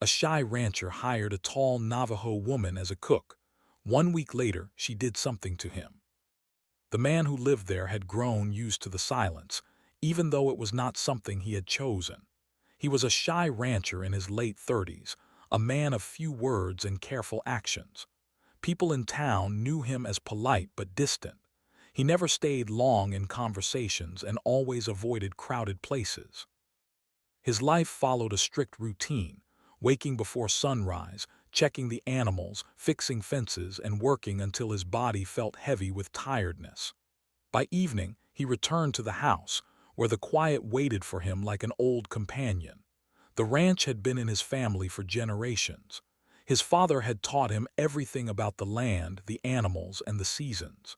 A shy rancher hired a tall Navajo woman as a cook. 1 week later, she did something to him. The man who lived there had grown used to the silence, even though it was not something he had chosen. He was a shy rancher in his late 30s, a man of few words and careful actions. People in town knew him as polite but distant. He never stayed long in conversations and always avoided crowded places. His life followed a strict routine, waking before sunrise, checking the animals, fixing fences, and working until his body felt heavy with tiredness. By evening, he returned to the house, where the quiet waited for him like an old companion. The ranch had been in his family for generations. His father had taught him everything about the land, the animals, and the seasons.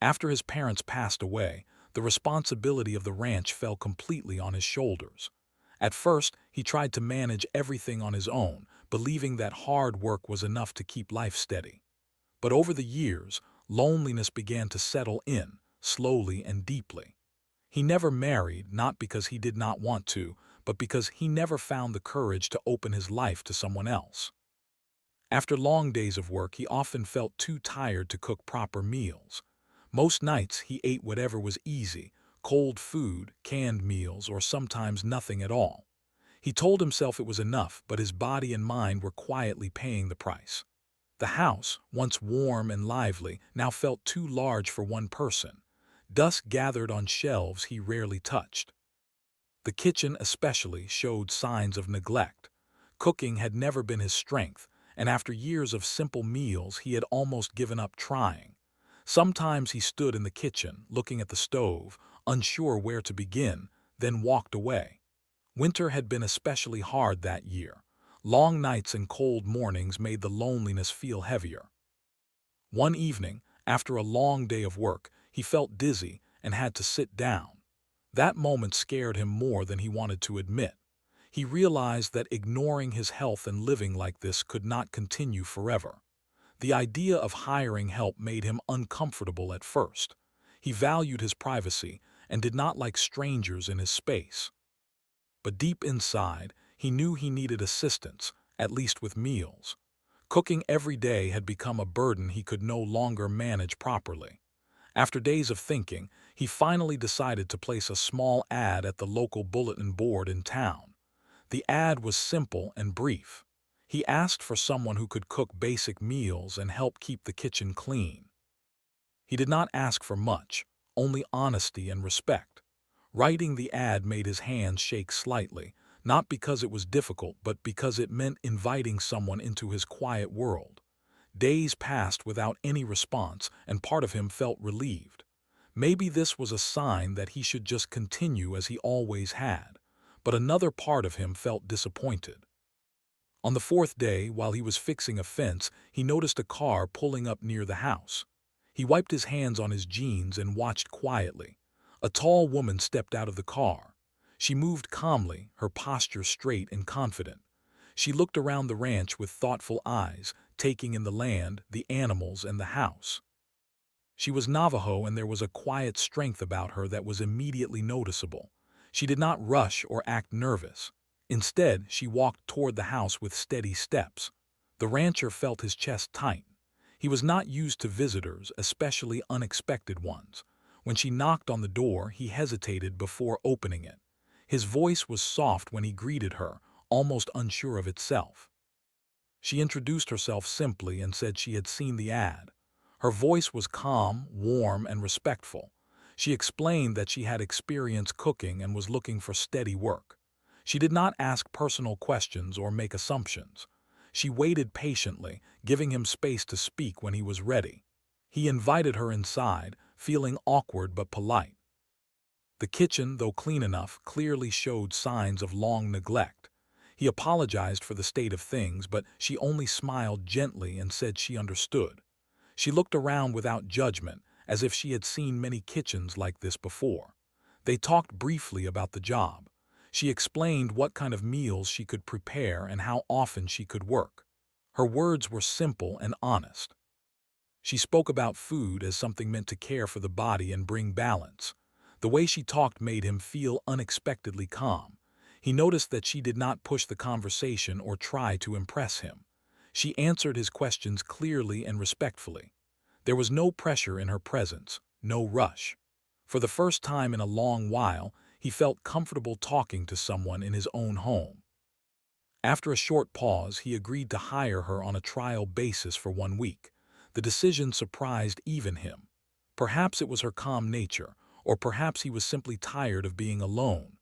After his parents passed away, the responsibility of the ranch fell completely on his shoulders. At first, he tried to manage everything on his own, believing that hard work was enough to keep life steady. But over the years, loneliness began to settle in, slowly and deeply. He never married, not because he did not want to, but because he never found the courage to open his life to someone else. After long days of work, he often felt too tired to cook proper meals. Most nights, he ate whatever was easy, cold food, canned meals, or sometimes nothing at all. He told himself it was enough, but his body and mind were quietly paying the price. The house, once warm and lively, now felt too large for one person. Dust gathered on shelves he rarely touched. The kitchen especially showed signs of neglect. Cooking had never been his strength, and after years of simple meals he had almost given up trying. Sometimes he stood in the kitchen, looking at the stove, unsure where to begin, then walked away. Winter had been especially hard that year. Long nights and cold mornings made the loneliness feel heavier. One evening, after a long day of work, he felt dizzy and had to sit down. That moment scared him more than he wanted to admit. He realized that ignoring his health and living like this could not continue forever. The idea of hiring help made him uncomfortable at first. He valued his privacy and did not like strangers in his space. But deep inside, he knew he needed assistance, at least with meals. Cooking every day had become a burden he could no longer manage properly. After days of thinking, he finally decided to place a small ad at the local bulletin board in town. The ad was simple and brief. He asked for someone who could cook basic meals and help keep the kitchen clean. He did not ask for much, only honesty and respect. Writing the ad made his hands shake slightly, not because it was difficult, but because it meant inviting someone into his quiet world. Days passed without any response, and part of him felt relieved. Maybe this was a sign that he should just continue as he always had, but another part of him felt disappointed. On the fourth day, while he was fixing a fence, he noticed a car pulling up near the house. He wiped his hands on his jeans and watched quietly. A tall woman stepped out of the car. She moved calmly, her posture straight and confident. She looked around the ranch with thoughtful eyes, taking in the land, the animals, and the house. She was Navajo, and there was a quiet strength about her that was immediately noticeable. She did not rush or act nervous. Instead, she walked toward the house with steady steps. The rancher felt his chest tighten. He was not used to visitors, especially unexpected ones. When she knocked on the door, he hesitated before opening it. His voice was soft when he greeted her, almost unsure of itself. She introduced herself simply and said she had seen the ad. Her voice was calm, warm, and respectful. She explained that she had experience cooking and was looking for steady work. She did not ask personal questions or make assumptions. She waited patiently, giving him space to speak when he was ready. He invited her inside, feeling awkward but polite. The kitchen, though clean enough, clearly showed signs of long neglect. He apologized for the state of things, but she only smiled gently and said she understood. She looked around without judgment, as if she had seen many kitchens like this before. They talked briefly about the job. She explained what kind of meals she could prepare and how often she could work. Her words were simple and honest. She spoke about food as something meant to care for the body and bring balance. The way she talked made him feel unexpectedly calm. He noticed that she did not push the conversation or try to impress him. She answered his questions clearly and respectfully. There was no pressure in her presence, no rush. For the first time in a long while, he felt comfortable talking to someone in his own home. After a short pause, he agreed to hire her on a trial basis for 1 week. The decision surprised even him. Perhaps it was her calm nature, or perhaps he was simply tired of being alone.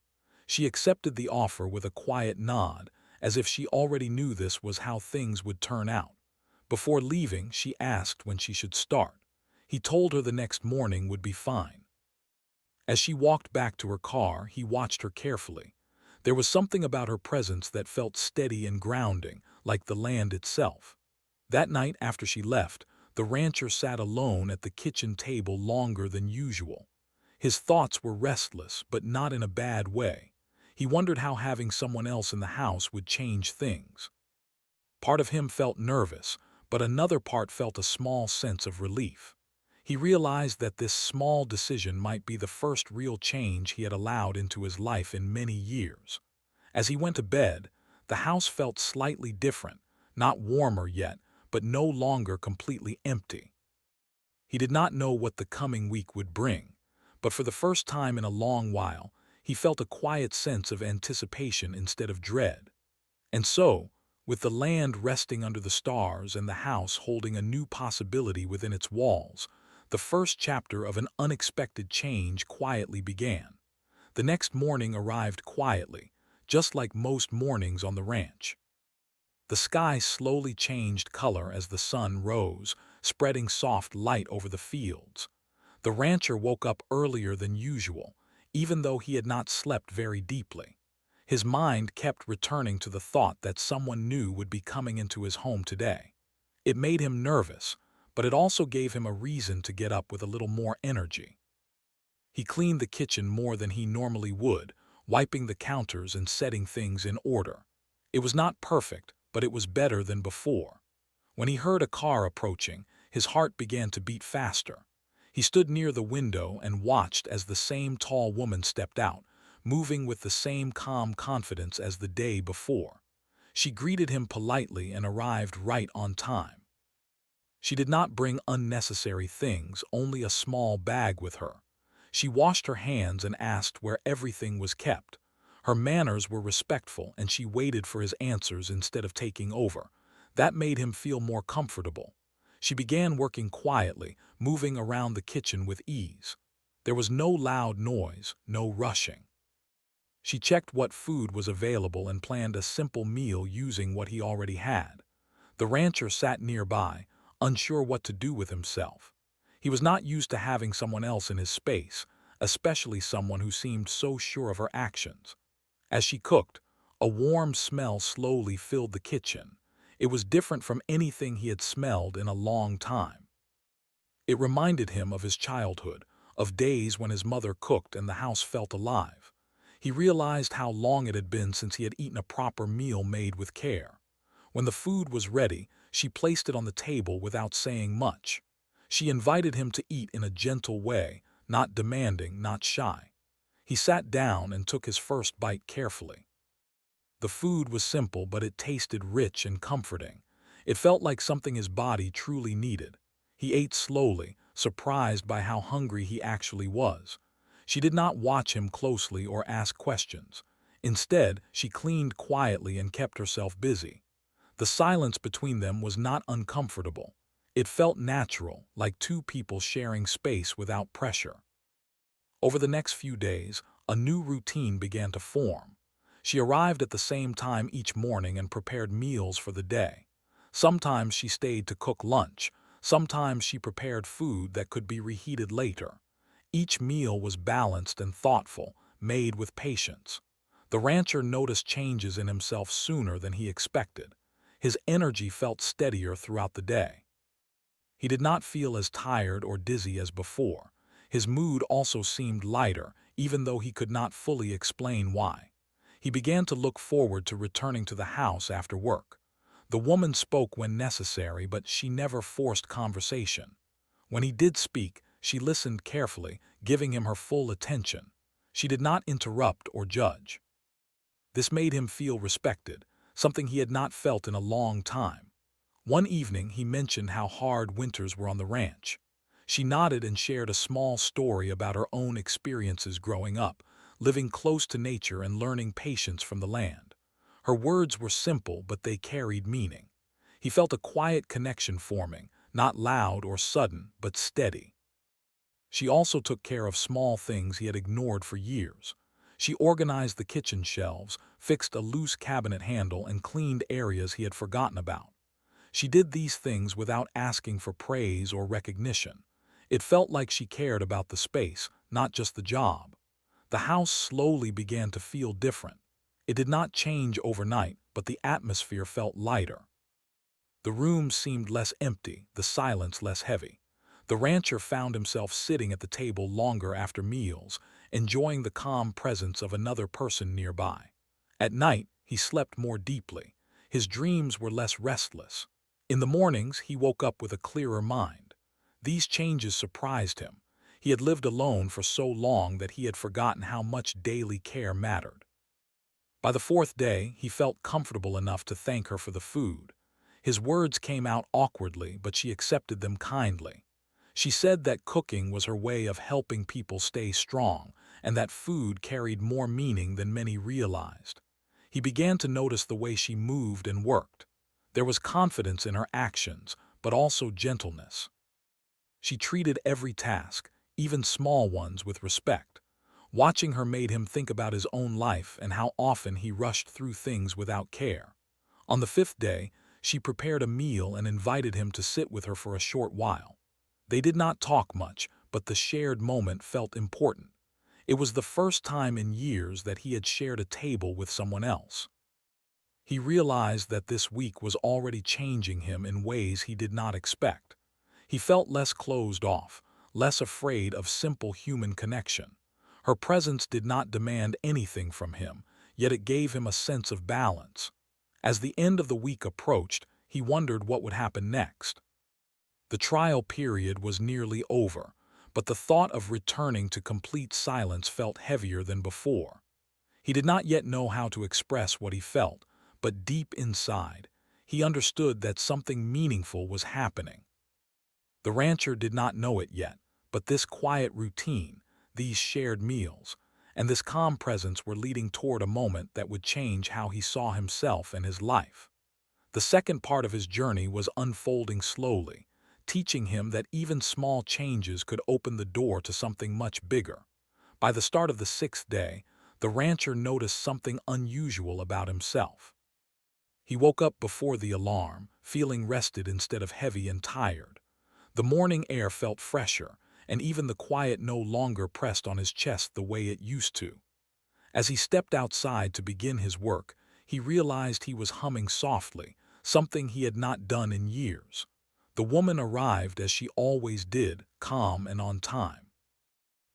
She accepted the offer with a quiet nod, as if she already knew this was how things would turn out. Before leaving, she asked when she should start. He told her the next morning would be fine. As she walked back to her car, he watched her carefully. There was something about her presence that felt steady and grounding, like the land itself. That night after she left, the rancher sat alone at the kitchen table longer than usual. His thoughts were restless, but not in a bad way. He wondered how having someone else in the house would change things. Part of him felt nervous, but another part felt a small sense of relief. He realized that this small decision might be the first real change he had allowed into his life in many years. As he went to bed, the house felt slightly different, not warmer yet, but no longer completely empty. He did not know what the coming week would bring, but for the first time in a long while, he felt a quiet sense of anticipation instead of dread. And so, with the land resting under the stars and the house holding a new possibility within its walls, the first chapter of an unexpected change quietly began. The next morning arrived quietly, just like most mornings on the ranch. The sky slowly changed color as the sun rose, spreading soft light over the fields. The rancher woke up earlier than usual, even though he had not slept very deeply. His mind kept returning to the thought that someone new would be coming into his home today. It made him nervous, but it also gave him a reason to get up with a little more energy. He cleaned the kitchen more than he normally would, wiping the counters and setting things in order. It was not perfect, but it was better than before. When he heard a car approaching, his heart began to beat faster. He stood near the window and watched as the same tall woman stepped out, moving with the same calm confidence as the day before. She greeted him politely and arrived right on time. She did not bring unnecessary things, only a small bag with her. She washed her hands and asked where everything was kept. Her manners were respectful, and she waited for his answers instead of taking over. That made him feel more comfortable. She began working quietly, moving around the kitchen with ease. There was no loud noise, no rushing. She checked what food was available and planned a simple meal using what he already had. The rancher sat nearby, unsure what to do with himself. He was not used to having someone else in his space, especially someone who seemed so sure of her actions. As she cooked, a warm smell slowly filled the kitchen. It was different from anything he had smelled in a long time. It reminded him of his childhood, of days when his mother cooked and the house felt alive. He realized how long it had been since he had eaten a proper meal made with care. When the food was ready, she placed it on the table without saying much. She invited him to eat in a gentle way, not demanding, not shy. He sat down and took his first bite carefully. The food was simple, but it tasted rich and comforting. It felt like something his body truly needed. He ate slowly, surprised by how hungry he actually was. She did not watch him closely or ask questions. Instead, she cleaned quietly and kept herself busy. The silence between them was not uncomfortable. It felt natural, like two people sharing space without pressure. Over the next few days, a new routine began to form. She arrived at the same time each morning and prepared meals for the day. Sometimes she stayed to cook lunch. Sometimes she prepared food that could be reheated later. Each meal was balanced and thoughtful, made with patience. The rancher noticed changes in himself sooner than he expected. His energy felt steadier throughout the day. He did not feel as tired or dizzy as before. His mood also seemed lighter, even though he could not fully explain why. He began to look forward to returning to the house after work. The woman spoke when necessary, but she never forced conversation. When he did speak, she listened carefully, giving him her full attention. She did not interrupt or judge. This made him feel respected, something he had not felt in a long time. One evening, he mentioned how hard winters were on the ranch. She nodded and shared a small story about her own experiences growing up, living close to nature and learning patience from the land. Her words were simple, but they carried meaning. He felt a quiet connection forming, not loud or sudden, but steady. She also took care of small things he had ignored for years. She organized the kitchen shelves, fixed a loose cabinet handle, and cleaned areas he had forgotten about. She did these things without asking for praise or recognition. It felt like she cared about the space, not just the job. The house slowly began to feel different. It did not change overnight, but the atmosphere felt lighter. The room seemed less empty, the silence less heavy. The rancher found himself sitting at the table longer after meals, enjoying the calm presence of another person nearby. At night, he slept more deeply. His dreams were less restless. In the mornings, he woke up with a clearer mind. These changes surprised him. He had lived alone for so long that he had forgotten how much daily care mattered. By the fourth day, he felt comfortable enough to thank her for the food. His words came out awkwardly, but she accepted them kindly. She said that cooking was her way of helping people stay strong, and that food carried more meaning than many realized. He began to notice the way she moved and worked. There was confidence in her actions, but also gentleness. She treated every task, even small ones, with respect. Watching her made him think about his own life and how often he rushed through things without care. On the fifth day, she prepared a meal and invited him to sit with her for a short while. They did not talk much, but the shared moment felt important. It was the first time in years that he had shared a table with someone else. He realized that this week was already changing him in ways he did not expect. He felt less closed off, less afraid of simple human connection. Her presence did not demand anything from him, yet it gave him a sense of balance. As the end of the week approached, he wondered what would happen next. The trial period was nearly over, but the thought of returning to complete silence felt heavier than before. He did not yet know how to express what he felt, but deep inside, he understood that something meaningful was happening. The rancher did not know it yet, but this quiet routine, these shared meals, and this calm presence were leading toward a moment that would change how he saw himself and his life. The second part of his journey was unfolding slowly, teaching him that even small changes could open the door to something much bigger. By the start of the sixth day, the rancher noticed something unusual about himself. He woke up before the alarm, feeling rested instead of heavy and tired. The morning air felt fresher, and even the quiet no longer pressed on his chest the way it used to. As he stepped outside to begin his work, he realized he was humming softly, something he had not done in years. The woman arrived as she always did, calm and on time.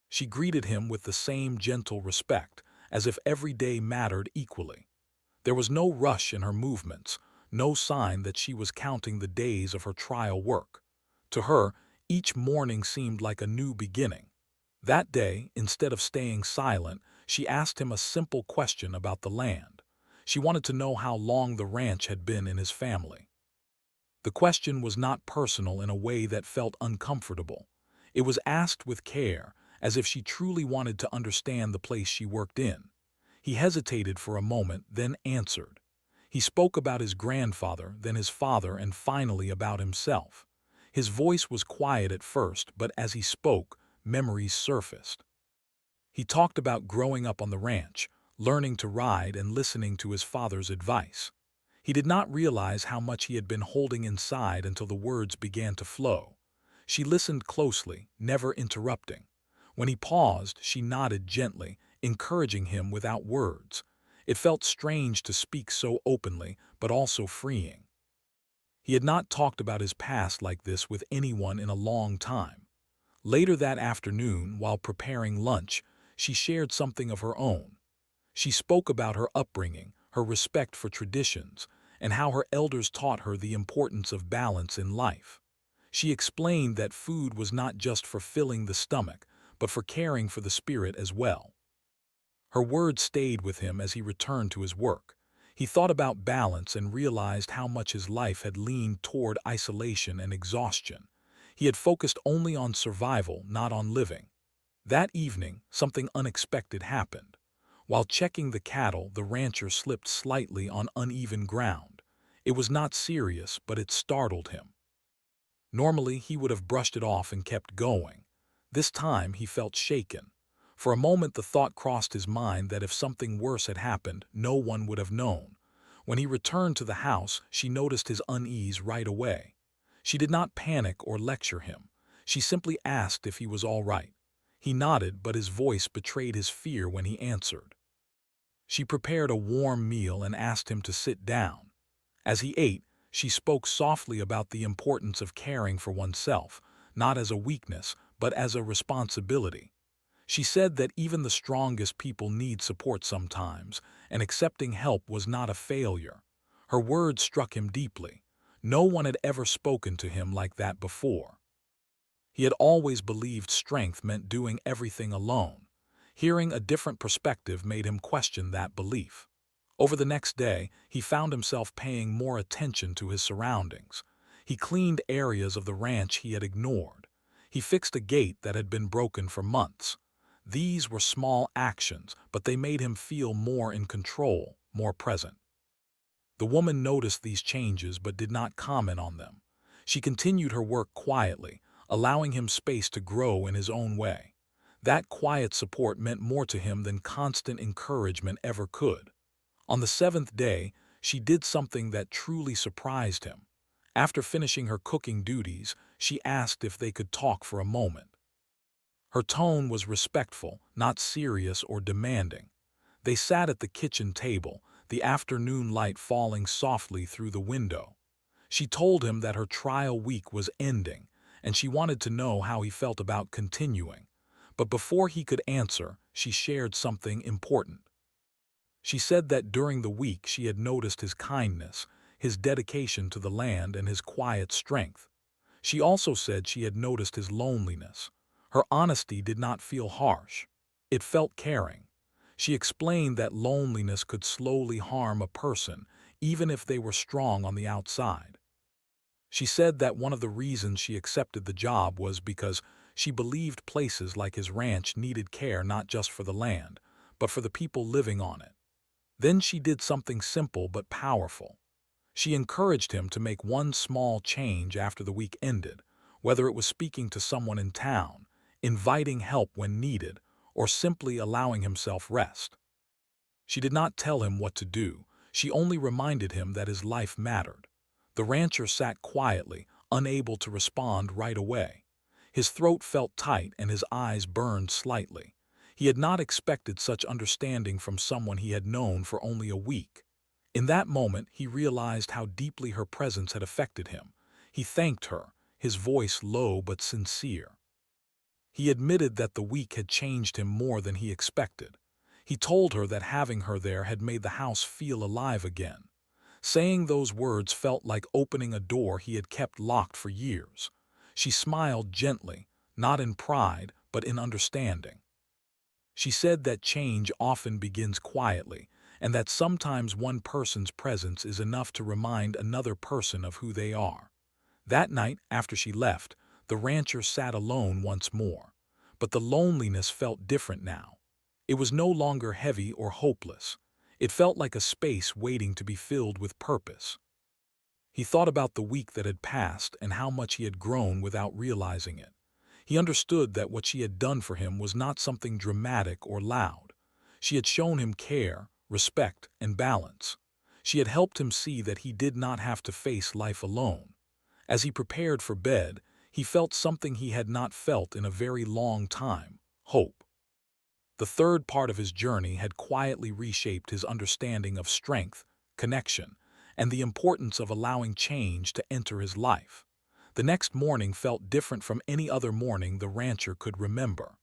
She greeted him with the same gentle respect, as if every day mattered equally. There was no rush in her movements, no sign that she was counting the days of her trial work. To her, each morning seemed like a new beginning. That day, instead of staying silent, she asked him a simple question about the land. She wanted to know how long the ranch had been in his family. The question was not personal in a way that felt uncomfortable. It was asked with care, as if she truly wanted to understand the place she worked in. He hesitated for a moment, then answered. He spoke about his grandfather, then his father, and finally about himself. His voice was quiet at first, but as he spoke, memories surfaced. He talked about growing up on the ranch, learning to ride and listening to his father's advice. He did not realize how much he had been holding inside until the words began to flow. She listened closely, never interrupting. When he paused, she nodded gently, encouraging him without words. It felt strange to speak so openly, but also freeing. He had not talked about his past like this with anyone in a long time. Later that afternoon, while preparing lunch, she shared something of her own. She spoke about her upbringing, her respect for traditions, and how her elders taught her the importance of balance in life. She explained that food was not just for filling the stomach, but for caring for the spirit as well. Her words stayed with him as he returned to his work. He thought about balance and realized how much his life had leaned toward isolation and exhaustion. He had focused only on survival, not on living. That evening, something unexpected happened. While checking the cattle, the rancher slipped slightly on uneven ground. It was not serious, but it startled him. Normally, he would have brushed it off and kept going. This time, he felt shaken. For a moment, the thought crossed his mind that if something worse had happened, no one would have known. When he returned to the house, she noticed his unease right away. She did not panic or lecture him. She simply asked if he was all right. He nodded, but his voice betrayed his fear when he answered. She prepared a warm meal and asked him to sit down. As he ate, she spoke softly about the importance of caring for oneself, not as a weakness, but as a responsibility. She said that even the strongest people need support sometimes, and accepting help was not a failure. Her words struck him deeply. No one had ever spoken to him like that before. He had always believed strength meant doing everything alone. Hearing a different perspective made him question that belief. Over the next day, he found himself paying more attention to his surroundings. He cleaned areas of the ranch he had ignored. He fixed a gate that had been broken for months. These were small actions, but they made him feel more in control, more present. The woman noticed these changes but did not comment on them. She continued her work quietly, allowing him space to grow in his own way. That quiet support meant more to him than constant encouragement ever could. On the seventh day, she did something that truly surprised him. After finishing her cooking duties, she asked if they could talk for a moment. Her tone was respectful, not serious or demanding. They sat at the kitchen table, the afternoon light falling softly through the window. She told him that her trial week was ending, and she wanted to know how he felt about continuing. But before he could answer, she shared something important. She said that during the week she had noticed his kindness, his dedication to the land, and his quiet strength. She also said she had noticed his loneliness. Her honesty did not feel harsh. It felt caring. She explained that loneliness could slowly harm a person, even if they were strong on the outside. She said that one of the reasons she accepted the job was because she believed places like his ranch needed care not just for the land, but for the people living on it. Then she did something simple but powerful. She encouraged him to make one small change after the week ended, whether it was speaking to someone in town, inviting help when needed, or simply allowing himself rest. She did not tell him what to do, she only reminded him that his life mattered. The rancher sat quietly, unable to respond right away. His throat felt tight and his eyes burned slightly. He had not expected such understanding from someone he had known for only a week. In that moment, he realized how deeply her presence had affected him. He thanked her, his voice low but sincere. He admitted that the week had changed him more than he expected. He told her that having her there had made the house feel alive again. Saying those words felt like opening a door he had kept locked for years. She smiled gently, not in pride, but in understanding. She said that change often begins quietly, and that sometimes one person's presence is enough to remind another person of who they are. That night, after she left, the rancher sat alone once more. But the loneliness felt different now. It was no longer heavy or hopeless. It felt like a space waiting to be filled with purpose. He thought about the week that had passed and how much he had grown without realizing it. He understood that what she had done for him was not something dramatic or loud. She had shown him care, respect, and balance. She had helped him see that he did not have to face life alone. As he prepared for bed, he felt something he had not felt in a very long time: hope. The third part of his journey had quietly reshaped his understanding of strength, connection, and the importance of allowing change to enter his life. The next morning felt different from any other morning the rancher could remember.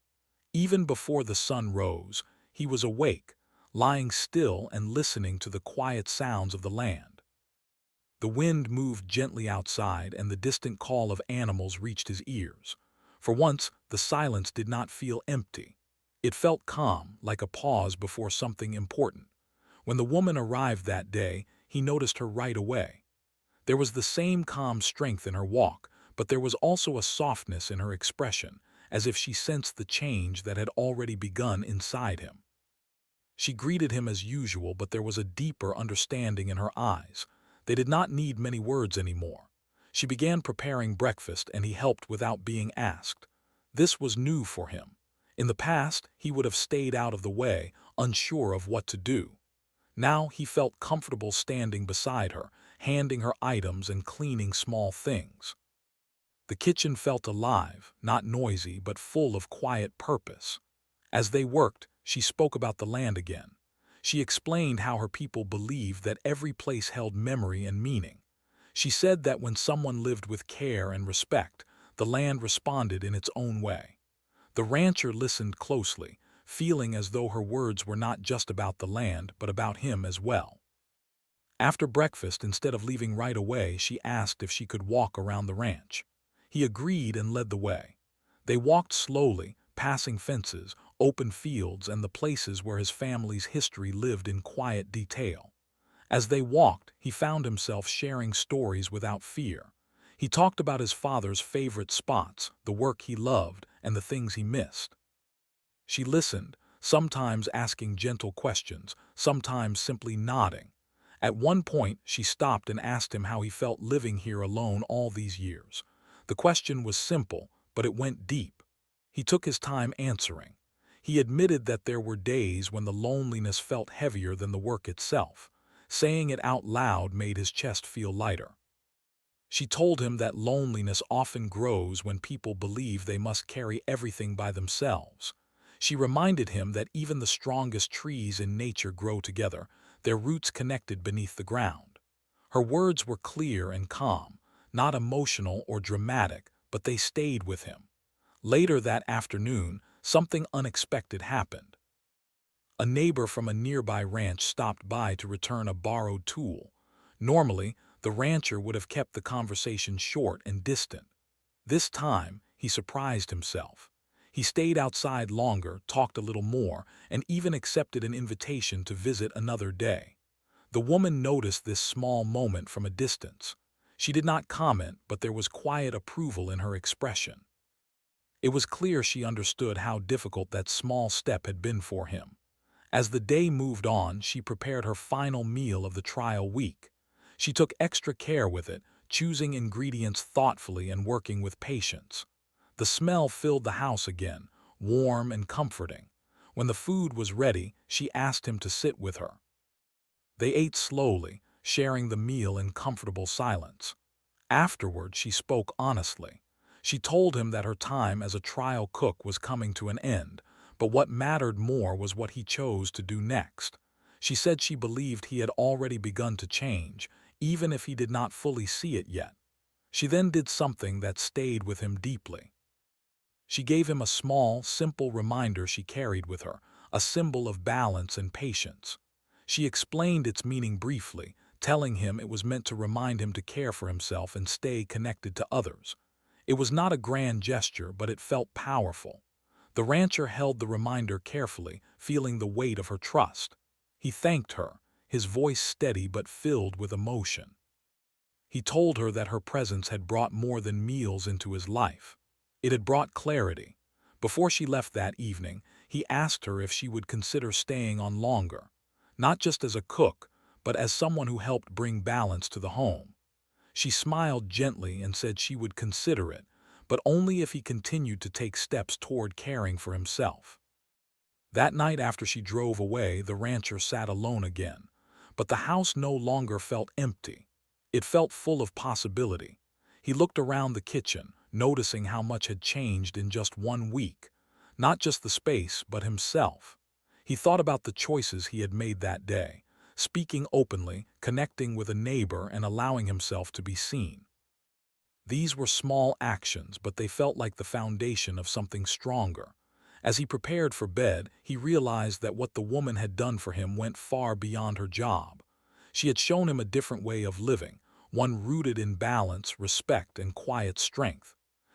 Even before the sun rose, he was awake, lying still and listening to the quiet sounds of the land. The wind moved gently outside and the distant call of animals reached his ears. For once, the silence did not feel empty. It felt calm, like a pause before something important. When the woman arrived that day, he noticed her right away. There was the same calm strength in her walk, but there was also a softness in her expression, as if she sensed the change that had already begun inside him. She greeted him as usual, but there was a deeper understanding in her eyes. They did not need many words anymore. She began preparing breakfast, and he helped without being asked. This was new for him. In the past, he would have stayed out of the way, unsure of what to do. Now he felt comfortable standing beside her, handing her items and cleaning small things. The kitchen felt alive, not noisy, but full of quiet purpose. As they worked, she spoke about the land again. She explained how her people believed that every place held memory and meaning. She said that when someone lived with care and respect, the land responded in its own way. The rancher listened closely, feeling as though her words were not just about the land, but about him as well. After breakfast, instead of leaving right away, she asked if she could walk around the ranch. He agreed and led the way. They walked slowly, passing fences, open fields, and the places where his family's history lived in quiet detail. As they walked, he found himself sharing stories without fear. He talked about his father's favorite spots, the work he loved, and the things he missed. She listened, sometimes asking gentle questions, sometimes simply nodding. At one point, she stopped and asked him how he felt living here alone all these years. The question was simple, but it went deep. He took his time answering. He admitted that there were days when the loneliness felt heavier than the work itself. Saying it out loud made his chest feel lighter. She told him that loneliness often grows when people believe they must carry everything by themselves. She reminded him that even the strongest trees in nature grow together, their roots connected beneath the ground. Her words were clear and calm, not emotional or dramatic, but they stayed with him. Later that afternoon, something unexpected happened. A neighbor from a nearby ranch stopped by to return a borrowed tool. Normally, the rancher would have kept the conversation short and distant. This time, he surprised himself. He stayed outside longer, talked a little more, and even accepted an invitation to visit another day. The woman noticed this small moment from a distance. She did not comment, but there was quiet approval in her expression. It was clear she understood how difficult that small step had been for him. As the day moved on, she prepared her final meal of the trial week. She took extra care with it, choosing ingredients thoughtfully and working with patience. The smell filled the house again, warm and comforting. When the food was ready, she asked him to sit with her. They ate slowly, sharing the meal in comfortable silence. Afterward, she spoke honestly. She told him that her time as a trial cook was coming to an end, but what mattered more was what he chose to do next. She said she believed he had already begun to change, even if he did not fully see it yet. She then did something that stayed with him deeply. She gave him a small, simple reminder she carried with her, a symbol of balance and patience. She explained its meaning briefly, telling him it was meant to remind him to care for himself and stay connected to others. It was not a grand gesture, but it felt powerful. The rancher held the reminder carefully, feeling the weight of her trust. He thanked her, his voice steady but filled with emotion. He told her that her presence had brought more than meals into his life. It had brought clarity. Before she left that evening, he asked her if she would consider staying on longer, not just as a cook, but as someone who helped bring balance to the home. She smiled gently and said she would consider it, but only if he continued to take steps toward caring for himself. That night after she drove away, the rancher sat alone again, but the house no longer felt empty. It felt full of possibility. He looked around the kitchen, noticing how much had changed in just 1 week. Not just the space, but himself. He thought about the choices he had made that day, speaking openly, connecting with a neighbor, and allowing himself to be seen. These were small actions, but they felt like the foundation of something stronger. As he prepared for bed, he realized that what the woman had done for him went far beyond her job. She had shown him a different way of living, one rooted in balance, respect, and quiet strength.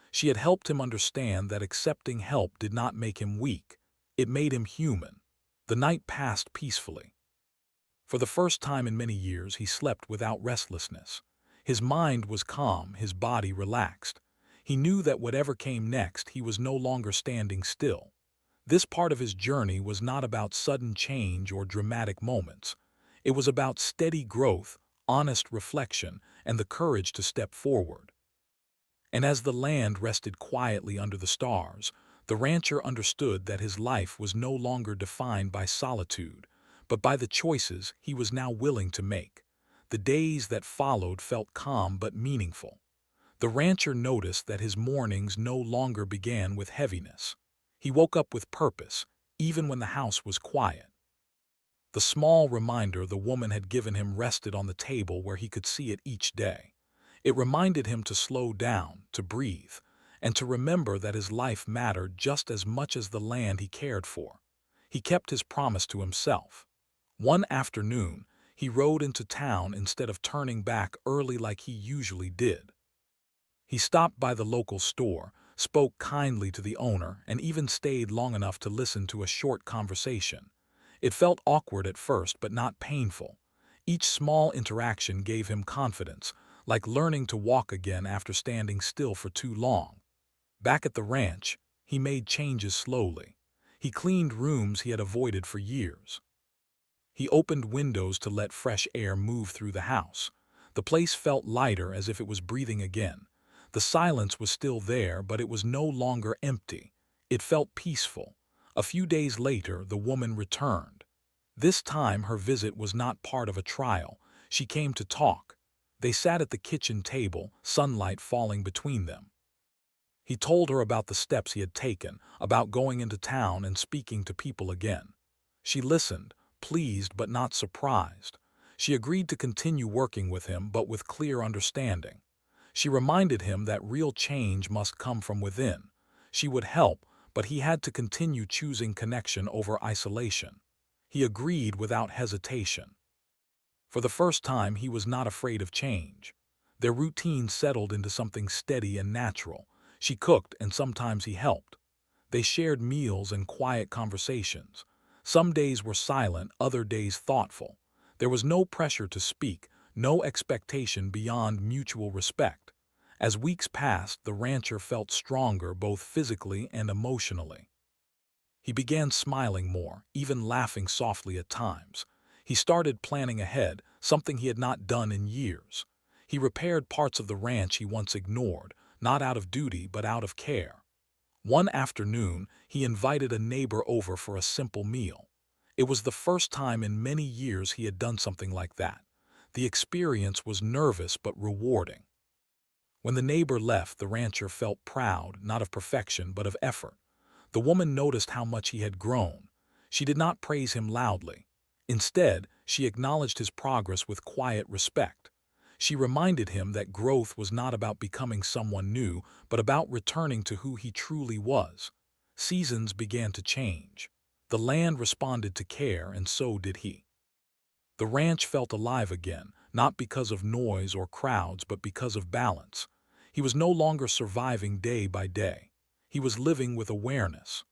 She had helped him understand that accepting help did not make him weak. It made him human. The night passed peacefully. For the first time in many years, he slept without restlessness. His mind was calm, his body relaxed. He knew that whatever came next, he was no longer standing still. This part of his journey was not about sudden change or dramatic moments. It was about steady growth, honest reflection, and the courage to step forward. And as the land rested quietly under the stars, the rancher understood that his life was no longer defined by solitude, but by the choices he was now willing to make. The days that followed felt calm but meaningful. The rancher noticed that his mornings no longer began with heaviness. He woke up with purpose, even when the house was quiet. The small reminder the woman had given him rested on the table where he could see it each day. It reminded him to slow down, to breathe, and to remember that his life mattered just as much as the land he cared for. He kept his promise to himself. One afternoon, he rode into town instead of turning back early like he usually did. He stopped by the local store, spoke kindly to the owner, and even stayed long enough to listen to a short conversation. It felt awkward at first, but not painful. Each small interaction gave him confidence, like learning to walk again after standing still for too long. Back at the ranch, he made changes slowly. He cleaned rooms he had avoided for years. He opened windows to let fresh air move through the house. The place felt lighter, as if it was breathing again. The silence was still there, but it was no longer empty. It felt peaceful. A few days later, the woman returned. This time, her visit was not part of a trial. She came to talk. They sat at the kitchen table, sunlight falling between them. He told her about the steps he had taken, about going into town and speaking to people again. She listened, pleased but not surprised. She agreed to continue working with him, but with clear understanding. She reminded him that real change must come from within. She would help, but he had to continue choosing connection over isolation. He agreed without hesitation. For the first time, he was not afraid of change. Their routine settled into something steady and natural. She cooked, and sometimes he helped. They shared meals and quiet conversations. Some days were silent, other days thoughtful. There was no pressure to speak, no expectation beyond mutual respect. As weeks passed, the rancher felt stronger both physically and emotionally. He began smiling more, even laughing softly at times. He started planning ahead, something he had not done in years. He repaired parts of the ranch he once ignored, not out of duty but out of care. One afternoon, he invited a neighbor over for a simple meal. It was the first time in many years he had done something like that. The experience was nervous but rewarding. When the neighbor left, the rancher felt proud, not of perfection but of effort. The woman noticed how much he had grown. She did not praise him loudly. Instead, she acknowledged his progress with quiet respect. She reminded him that growth was not about becoming someone new, but about returning to who he truly was. Seasons began to change. The land responded to care, and so did he. The ranch felt alive again, not because of noise or crowds, but because of balance. He was no longer surviving day by day. He was living with awareness.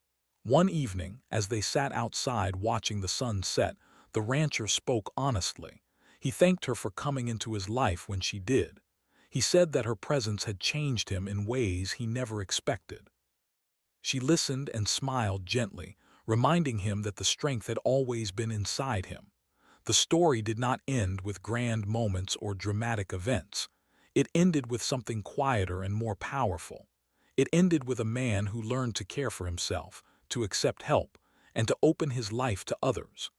One evening, as they sat outside watching the sun set, the rancher spoke honestly. He thanked her for coming into his life when she did. He said that her presence had changed him in ways he never expected. She listened and smiled gently, reminding him that the strength had always been inside him. The story did not end with grand moments or dramatic events. It ended with something quieter and more powerful. It ended with a man who learned to care for himself, to accept help, and to open his life to others.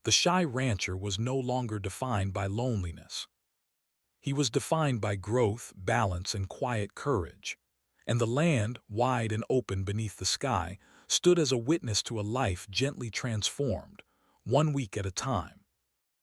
The shy rancher was no longer defined by loneliness. He was defined by growth, balance, and quiet courage. And the land, wide and open beneath the sky, stood as a witness to a life gently transformed, one week at a time.